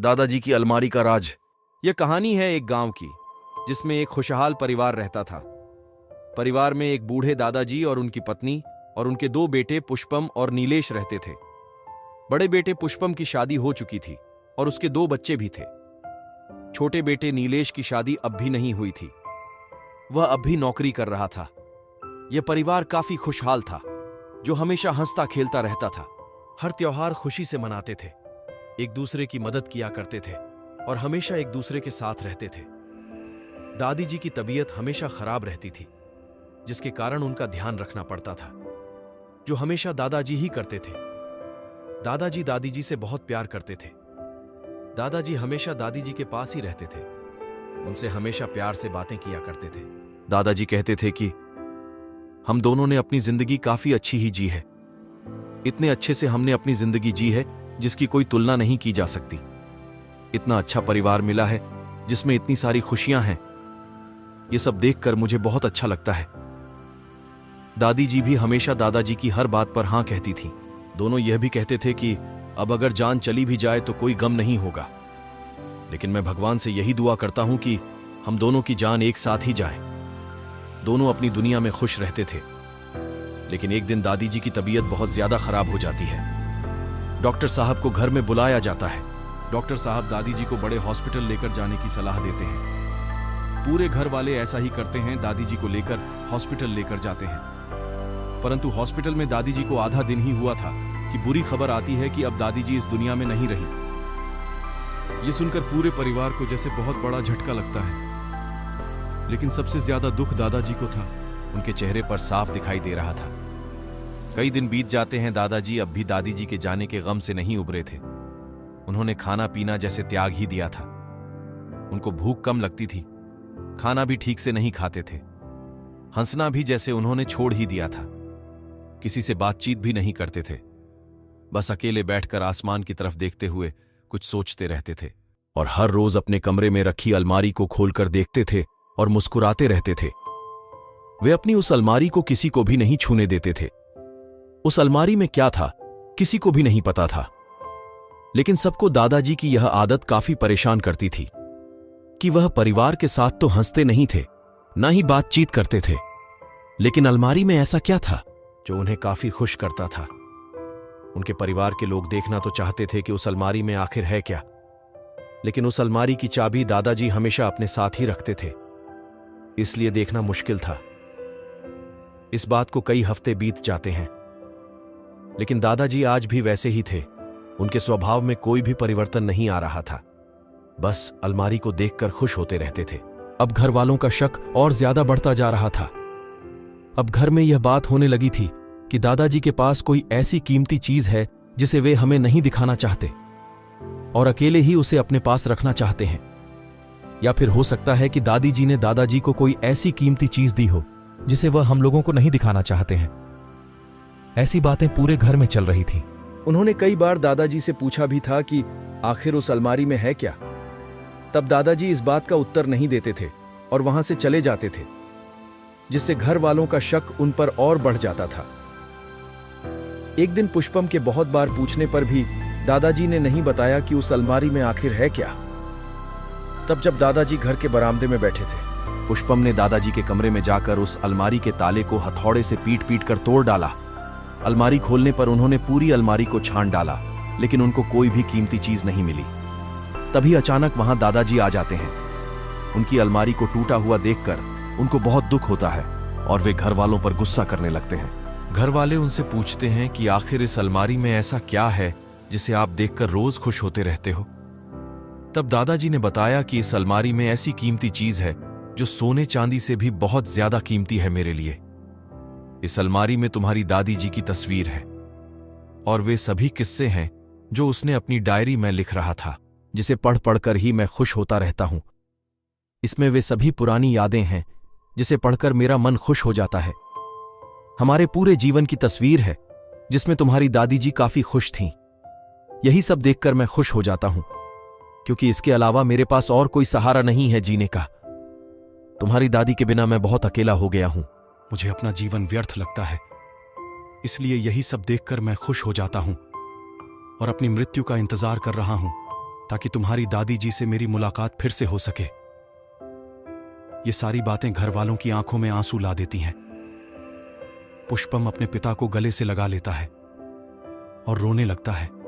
दादाजी की अलमारी का राज। यह कहानी है एक गांव की, जिसमें एक खुशहाल परिवार रहता था। परिवार में एक बूढ़े दादाजी और उनकी पत्नी और उनके दो बेटे पुष्पम और नीलेश रहते थे। बड़े बेटे पुष्पम की शादी हो चुकी थी और उसके दो बच्चे भी थे। छोटे बेटे नीलेश की शादी अब भी नहीं हुई थी। वह अब भी नौकरी कर रहा था। यह परिवार काफी खुशहाल था, जो हमेशा हंसता खेलता रहता था। हर त्योहार खुशी से मनाते थे, एक दूसरे की मदद किया करते थे और हमेशा एक दूसरे के साथ रहते थे। दादी जी की तबीयत हमेशा खराब रहती थी, जिसके कारण उनका ध्यान रखना पड़ता था, जो हमेशा दादाजी ही करते थे। दादाजी दादी जी से बहुत प्यार करते थे। दादाजी हमेशा दादी जी के पास ही रहते थे, उनसे हमेशा प्यार से बातें किया करते थे। दादाजी कहते थे कि हम दोनों ने अपनी जिंदगी काफी अच्छी ही जी है। इतने अच्छे से हमने अपनी जिंदगी जी है जिसकी कोई तुलना नहीं की जा सकती। इतना अच्छा परिवार मिला है जिसमें इतनी सारी खुशियां हैं। ये सब देखकर मुझे बहुत अच्छा लगता है। दादी जी भी हमेशा दादाजी की हर बात पर हां कहती थीं। दोनों यह भी कहते थे कि अब अगर जान चली भी जाए तो कोई गम नहीं होगा, लेकिन मैं भगवान से यही दुआ करता हूं कि हम दोनों की जान एक साथ ही जाए। दोनों अपनी दुनिया में खुश रहते थे। लेकिन एक दिन दादी जी की तबीयत बहुत ज्यादा खराब हो जाती है। डॉक्टर साहब को घर में बुलाया जाता है। डॉक्टर साहब दादी जी को बड़े हॉस्पिटल लेकर जाने की सलाह देते हैं। पूरे घर वाले ऐसा ही करते हैं, दादी जी को लेकर हॉस्पिटल लेकर जाते हैं। परंतु हॉस्पिटल में दादी जी को आधा दिन ही हुआ था कि बुरी खबर आती है कि अब दादी जी इस दुनिया में नहीं रही। यह सुनकर पूरे परिवार को जैसे बहुत बड़ा झटका लगता है। लेकिन सबसे ज्यादा दुख दादाजी को था। उनके चेहरे पर साफ दिखाई दे रहा था। कई दिन बीत जाते हैं, दादाजी अब भी दादी जी के जाने के गम से नहीं उबरे थे। उन्होंने खाना पीना जैसे त्याग ही दिया था। उनको भूख कम लगती थी, खाना भी ठीक से नहीं खाते थे। हंसना भी जैसे उन्होंने छोड़ ही दिया था। किसी से बातचीत भी नहीं करते थे। बस अकेले बैठकर आसमान की तरफ देखते हुए कुछ सोचते रहते थे और हर रोज अपने कमरे में रखी अलमारी को खोलकर देखते थे और मुस्कुराते रहते थे। वे अपनी उस अलमारी को किसी को भी नहीं छूने देते थे। उस अलमारी में क्या था किसी को भी नहीं पता था। लेकिन सबको दादाजी की यह आदत काफी परेशान करती थी कि वह परिवार के साथ तो हंसते नहीं थे, ना ही बातचीत करते थे, लेकिन अलमारी में ऐसा क्या था जो उन्हें काफी खुश करता था। उनके परिवार के लोग देखना तो चाहते थे कि उस अलमारी में आखिर है क्या, लेकिन उस अलमारी की चाबी दादाजी हमेशा अपने साथ ही रखते थे, इसलिए देखना मुश्किल था। इस बात को कई हफ्ते बीत जाते हैं, लेकिन दादाजी आज भी वैसे ही थे। उनके स्वभाव में कोई भी परिवर्तन नहीं आ रहा था। बस अलमारी को देखकर खुश होते रहते थे। अब घर वालों का शक और ज्यादा बढ़ता जा रहा था। अब घर में यह बात होने लगी थी कि दादाजी के पास कोई ऐसी कीमती चीज है जिसे वे हमें नहीं दिखाना चाहते और अकेले ही उसे अपने पास रखना चाहते हैं। या फिर हो सकता है कि दादी जी ने दादाजी को कोई ऐसी कीमती चीज दी हो जिसे वह हम लोगों को नहीं दिखाना चाहते हैं। ऐसी बातें पूरे घर में चल रही थी। उन्होंने कई बार दादाजी से पूछा भी था कि आखिर उस अलमारी में है क्या। तब दादाजी इस बात का उत्तर नहीं देते थे और वहां से चले जाते थे, जिससे घर वालों का शक उन पर और बढ़ जाता था। एक दिन पुष्पम के बहुत बार पूछने पर भी दादाजी ने नहीं बताया कि उस अलमारी में आखिर है क्या। तब जब दादाजी घर के बरामदे में बैठे थे, पुष्पम ने दादाजी के कमरे में जाकर उस अलमारी के ताले को हथौड़े से पीट पीट कर तोड़ डाला। अलमारी खोलने पर उन्होंने पूरी अलमारी को छान डाला, लेकिन उनको कोई भी कीमती चीज नहीं मिली। तभी अचानक वहां दादाजी आ जाते हैं। उनकी अलमारी को टूटा हुआ देखकर उनको बहुत दुख होता है और वे घर वालों पर गुस्सा करने लगते हैं। घर वाले उनसे पूछते हैं कि आखिर इस अलमारी में ऐसा क्या है जिसे आप देखकर रोज खुश होते रहते हो। तब दादाजी ने बताया कि इस अलमारी में ऐसी कीमती चीज है जो सोने चांदी से भी बहुत ज्यादा कीमती है मेरे लिए। इस अलमारी में तुम्हारी दादी जी की तस्वीर है और वे सभी किस्से हैं जो उसने अपनी डायरी में लिख रहा था, जिसे पढ़ पढ़कर ही मैं खुश होता रहता हूं। इसमें वे सभी पुरानी यादें हैं जिसे पढ़कर मेरा मन खुश हो जाता है। हमारे पूरे जीवन की तस्वीर है जिसमें तुम्हारी दादी जी काफी खुश थीं। यही सब देखकर मैं खुश हो जाता हूं, क्योंकि इसके अलावा मेरे पास और कोई सहारा नहीं है जीने का। तुम्हारी दादी के बिना मैं बहुत अकेला हो गया हूं। मुझे अपना जीवन व्यर्थ लगता है, इसलिए यही सब देखकर मैं खुश हो जाता हूं और अपनी मृत्यु का इंतजार कर रहा हूं, ताकि तुम्हारी दादी जी से मेरी मुलाकात फिर से हो सके। ये सारी बातें घर वालों की आंखों में आंसू ला देती हैं। पुष्पम अपने पिता को गले से लगा लेता है और रोने लगता है।